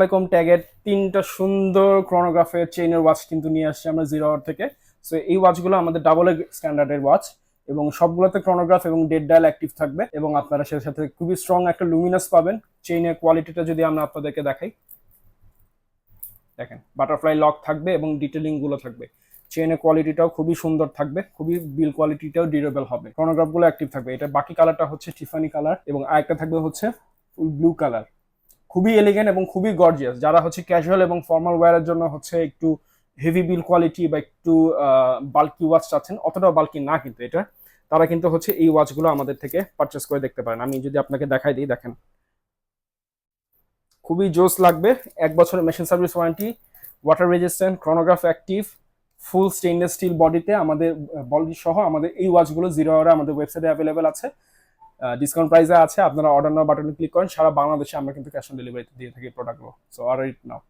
আলাইকুম। ট্যাগের 3টা সুন্দর ক্রোনোগ্রাফের চেইনের ওয়াচ কিন্তু নিয়ে আসছি আমরা জিরো আওয়ার থেকে। সো এই ওয়াচগুলো আমাদের ডাবল এ স্ট্যান্ডার্ডের ওয়াচ এবং সবগুলোতে ক্রোনোগ্রাফ এবং ডেড ডায়াল অ্যাক্টিভ থাকবে এবং আপনারা সাথে সাথে খুবই স্ট্রং একটা লুমিনাস পাবেন। চেইনের কোয়ালিটিটা যদি আমরা আপনাদেরকে দেখাই, দেখেন বাটারফ্লাই লক থাকবে এবং ডিটেলিং গুলো থাকবে। চেইনের কোয়ালিটিটাও খুবই সুন্দর থাকবে, খুবই বিল কোয়ালিটিটাও ডিউরেবল হবে। ক্রোনোগ্রাফ গুলো অ্যাক্টিভ থাকবে। এটা বাকি কালারটা হচ্ছে টিফানি কালার এবং আরেকটা থাকবে হচ্ছে ফুল ব্লু কালার। খুবই এলিগেন্ট এবং খুবই গর্জিয়াস। যারা হচ্ছে ক্যাজুয়াল এবং ফর্মাল ওয়্যারের জন্য হচ্ছে একটু হেভি বিল কোয়ালিটি বা একটু বাল্কি ওয়াচ চাচ্ছেন, অতটাও বাল্কি না কিন্তু এটা, তারা কিন্তু হচ্ছে এই ওয়াচগুলো আমাদের থেকে পারচেস করে দেখতে পারেন। আমি যদি আপনাকে দেখাই দিই, দেখেন খুবই জোস লাগবে। 1 বছরের machine service warranty, water resistant, chronograph active, full stainless steel বডিতে আমাদের বডি সহ আমাদের এই ওয়াচগুলো জিরো আওয়ারে আমাদের ওয়েবসাইটে অ্যাভেলেবেল আছে। ডিসকাউন্ট প্রাইসে আছে। আপনারা অর্ডার নাও বাটনে ক্লিক করেন। সারা বাংলাদেশে আমরা কিন্তু ক্যাশ অন ডেলিভারিতে দিয়ে থাকি প্রোডাক্টগুলো। সো অর্ডার ইট নাও।